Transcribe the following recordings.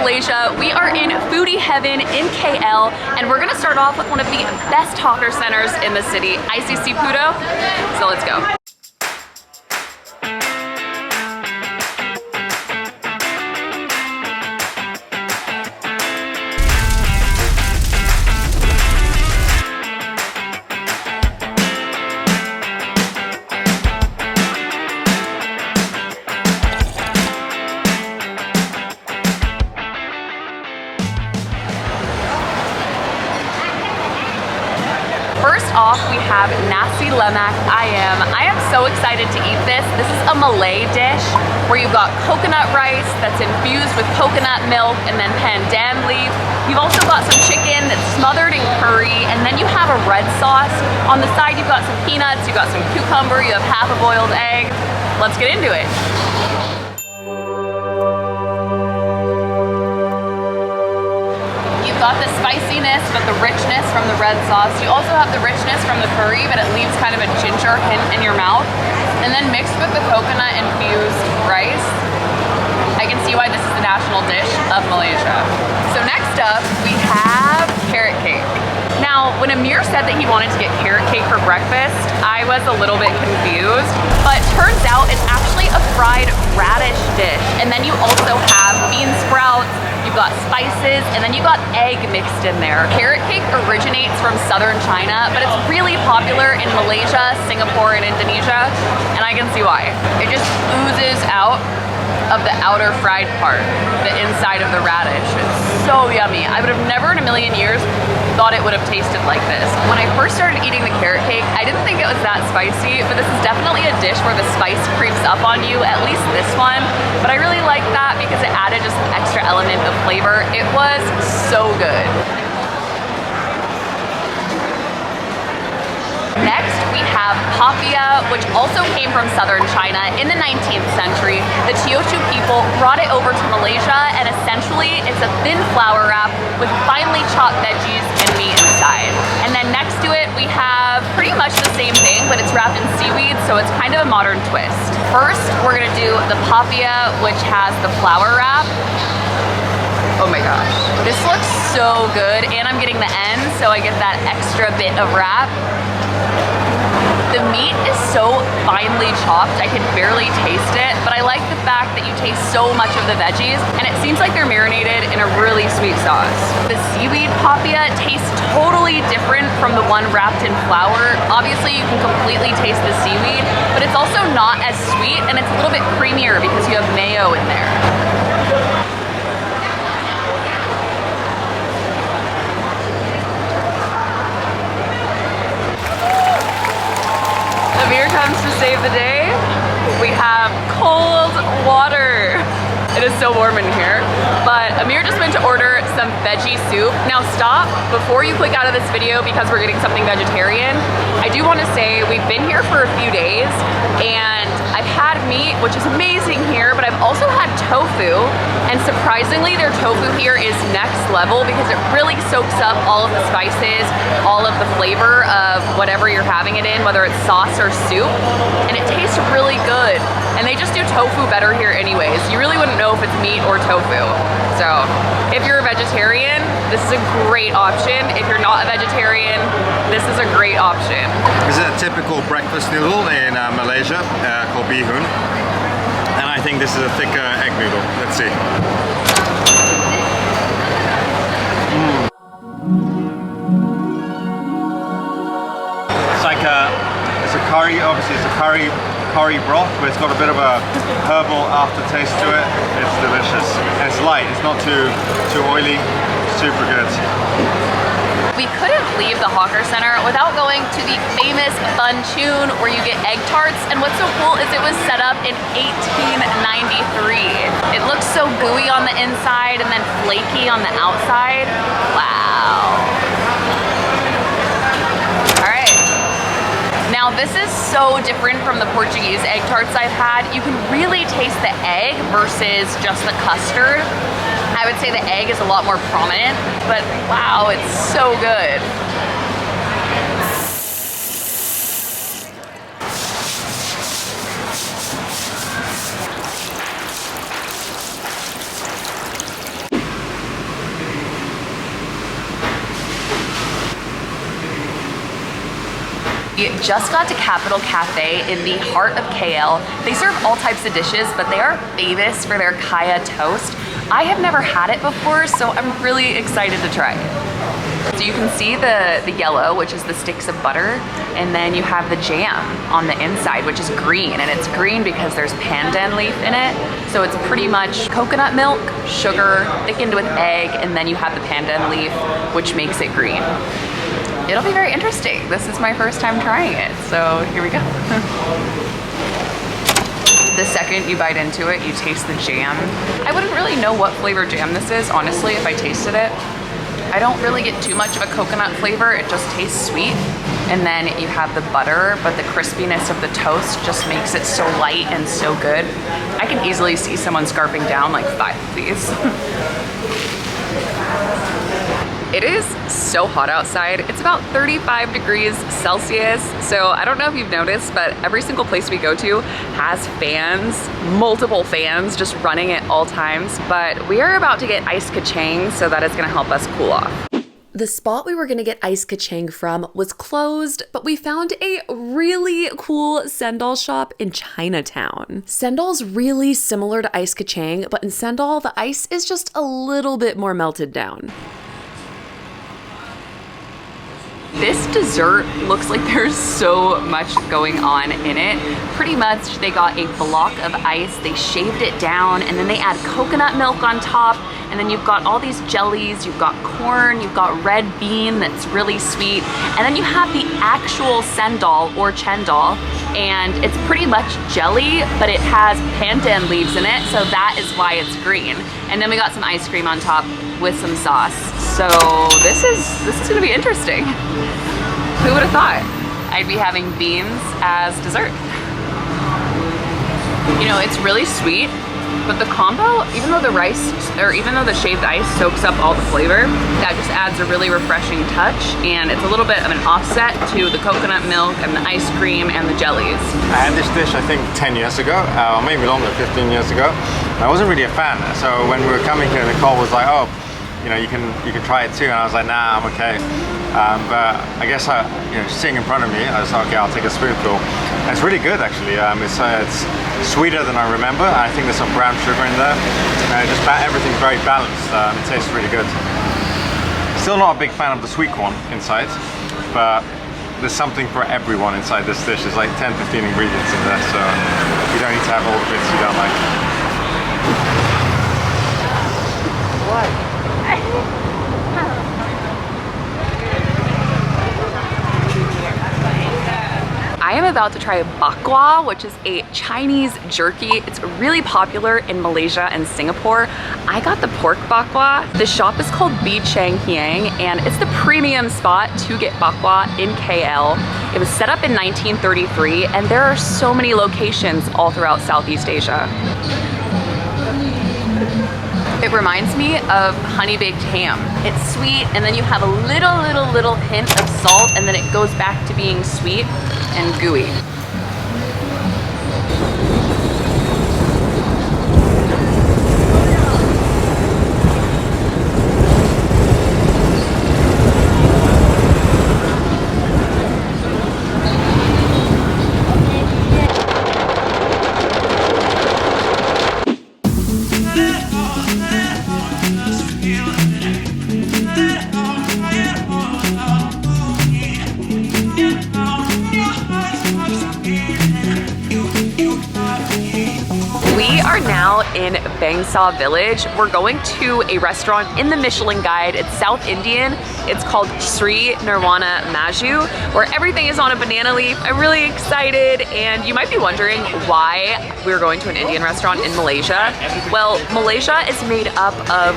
Malaysia. We are in foodie heaven in KL, and we're gonna start off with one of the best hawker centers in the city, ICC Pudu. So let's go. First off, we have nasi lemak ayam. I am so excited to eat this. This is a Malay dish where you've got coconut rice that's infused with coconut milk and then pandan leaf. You've also got some chicken that's smothered in curry, and then you have a red sauce. On the side, you've got some peanuts, you've got some cucumber, you have half a boiled egg. Let's get into it. Got the spiciness but the richness from the red sauce. You also have the richness from the curry, but it leaves kind of a ginger hint in your mouth. And then mixed with the coconut infused rice, I can see why this is the national dish of Malaysia. So next up, we have carrot cake. Now, when Amir said that he wanted to get carrot cake for breakfast, I was a little bit confused, but turns out it's actually a fried radish dish. And then you also have bean sprouts, you've got spices, and then you got egg mixed in there. Carrot cake originates from southern China, but it's really popular in Malaysia, Singapore, and Indonesia, and I can see why. It just oozes out of the outer fried part, the inside of the radish. It's so yummy. I would have never in a million years thought it would have tasted like this. When I first started eating the carrot cake, I didn't think it was that spicy, but this is definitely a dish where the spice creeps up on you, at least this one. But I really liked that because it added just an extra element of flavor. It was so good. Next, we have papaya, which also came from southern China in the 19th century. The Teochew people brought it over to Malaysia, and essentially it's a thin flour wrap with finely chopped veggies and meat inside. And then next to it, we have pretty much the same thing, but it's wrapped in seaweed, so it's kind of a modern twist. First, we're gonna do the papaya, which has the flour wrap. Oh my gosh, this looks so good, and I'm getting the end, so I get that extra bit of wrap. The meat is so finely chopped, I can barely taste it, but I like the fact that you taste so much of the veggies, and it seems like they're marinated in a really sweet sauce. The seaweed papaya tastes totally different from the one wrapped in flour. Obviously, you can completely taste the seaweed, but it's also not as sweet, and it's a little bit creamier because you have mayo in there. Amir comes to save the day. We have cold water. It is so warm in here, but Amir just went to order some veggie soup. Now stop before you click out of this video because we're getting something vegetarian. I do want to say we've been here for a few days and I've had meat, which is amazing here, but I've also had tofu, and surprisingly their tofu here is next level because it really soaks up all of the spices, all of the flavor of whatever you're having it in, whether it's sauce or soup, and it tastes really good. And they just do tofu better here anyways. You really wouldn't know if it's meat or tofu. So if you're a vegetarian, this is a great option. If you're not a vegetarian, this is a great option. This is a typical breakfast noodle in Malaysia called bihun. And I think this is a thicker egg noodle. Let's see. It's like it's a curry, obviously it's a curry broth, but it's got a bit of a herbal aftertaste to it. It's delicious. And it's light, it's not too oily, super good. We couldn't leave the hawker center without going to the famous Bun Chun where you get egg tarts, and what's so cool is it was set up in 1893. It looks so gooey on the inside and then flaky on the outside. Wow. Now this is so different from the Portuguese egg tarts I've had. You can really taste the egg versus just the custard. I would say the egg is a lot more prominent, but wow, it's so good. We just got to Capital Cafe in the heart of KL. They serve all types of dishes, but they are famous for their kaya toast. I have never had it before, so I'm really excited to try it. So you can see the yellow, which is the sticks of butter, and then you have the jam on the inside, which is green, and it's green because there's pandan leaf in it. So it's pretty much coconut milk, sugar, thickened with egg, and then you have the pandan leaf, which makes it green. It'll be very interesting. This is my first time trying it, so here we go. The second you bite into it, you taste the jam. I wouldn't really know what flavor jam this is, honestly, if I tasted it. I don't really get too much of a coconut flavor, it just tastes sweet. And then you have the butter, but the crispiness of the toast just makes it so light and so good. I can easily see someone scarfing down like 5 of these. It is so hot outside. It's about 35 degrees Celsius. So I don't know if you've noticed, but every single place we go to has fans, multiple fans just running at all times. But we are about to get iced kachang, so that is gonna help us cool off. The spot we were gonna get iced kachang from was closed, but we found a really cool sandal shop in Chinatown. Sandal's really similar to iced kachang, but in sandal, the ice is just a little bit more melted down. This dessert looks like there's so much going on in it. Pretty much they got a block of ice, they shaved it down, and then they add coconut milk on top, and then you've got all these jellies, you've got corn, you've got red bean that's really sweet, and then you have the actual sendal or chendal, and it's pretty much jelly, but it has pandan leaves in it, so that is why it's green. And then we got some ice cream on top with some sauce. So this is gonna be interesting. Who would have thought I'd be having beans as dessert? You know, it's really sweet, but the combo, even though the rice, or even though the shaved ice soaks up all the flavor, that just adds a really refreshing touch, and it's a little bit of an offset to the coconut milk and the ice cream and the jellies. I had this dish I think 10 years ago, or maybe longer, 15 years ago. I wasn't really a fan, so when we were coming here, Nicole was like, oh, you know, you can try it too, and I was like, nah, I'm okay. But I guess you know, sitting in front of me, I was like, okay, I'll take a spoonful. And it's really good actually. It's sweeter than I remember. I think there's some brown sugar in there. Everything's very balanced. It tastes really good. Still not a big fan of the sweet corn inside, but there's something for everyone inside this dish. There's like 10-15 ingredients in there, so you don't need to have all the bits you don't like. What? I am about to try bakwa, which is a Chinese jerky. It's really popular in Malaysia and Singapore. I got the pork bakwa. The shop is called Bi Chang Hiang, and it's the premium spot to get bakwa in KL. It was set up in 1933, and there are so many locations all throughout Southeast Asia. It reminds me of honey baked ham. It's sweet, and then you have a little hint of salt, and then it goes back to being sweet and gooey. In Bangsa Village. We're going to a restaurant in the Michelin Guide. It's South Indian. It's called Sri Nirvana Maru, where everything is on a banana leaf. I'm really excited, and you might be wondering why we're going to an Indian restaurant in Malaysia. Well, Malaysia is made up of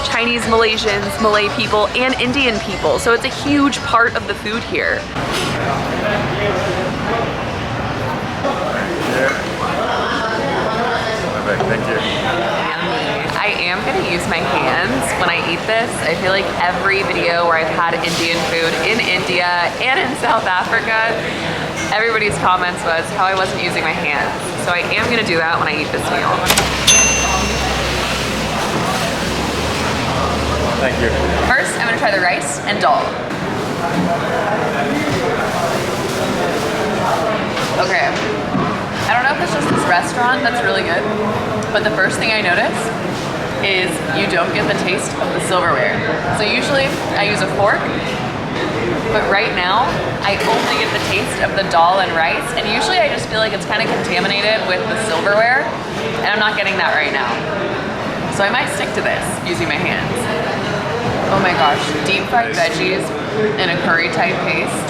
Chinese Malaysians, Malay people, and Indian people, so it's a huge part of the food here. Thank you. I am gonna use my hands when I eat this. I feel like every video where I've had Indian food in India and in South Africa, everybody's comments was how I wasn't using my hands. So I am gonna do that when I eat this meal. Thank you. First, I'm gonna try the rice and dal. Okay. I don't know if it's just this restaurant that's really good, but the first thing I notice is you don't get the taste of the silverware. So usually I use a fork, but right now I only get the taste of the dal and rice, and usually I just feel like it's kind of contaminated with the silverware, and I'm not getting that right now. So I might stick to this using my hands. Oh my gosh, deep fried veggies in a curry type paste.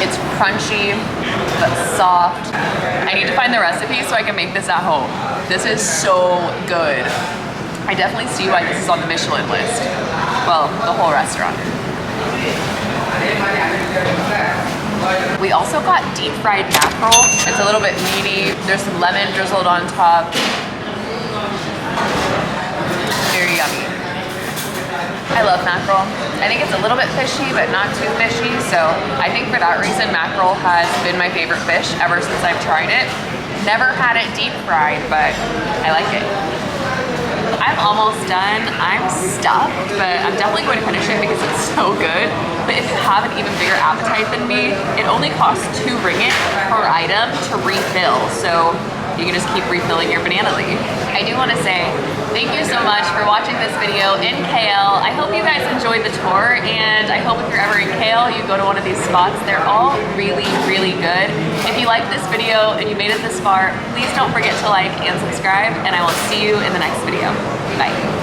It's crunchy, but soft. I need to find the recipe so I can make this at home. This is so good. I definitely see why this is on the Michelin list. Well, the whole restaurant. We also got deep fried mackerel. It's a little bit meaty. There's some lemon drizzled on top. Very yummy. I love mackerel. I think it's a little bit fishy, but not too fishy. So I think for that reason, mackerel has been my favorite fish ever since I've tried it. Never had it deep fried, but I like it. I'm almost done. I'm stuffed, but I'm definitely going to finish it because it's so good. But if you have an even bigger appetite than me, it only costs 2 ringgit per item to refill. So you can just keep refilling your banana leaf. I do want to say thank you so much for watching this video in KL. I hope you guys enjoyed the tour, and I hope if you're ever in KL, you go to one of these spots. They're all really, really good. If you liked this video and you made it this far, please don't forget to like and subscribe, and I will see you in the next video. Bye.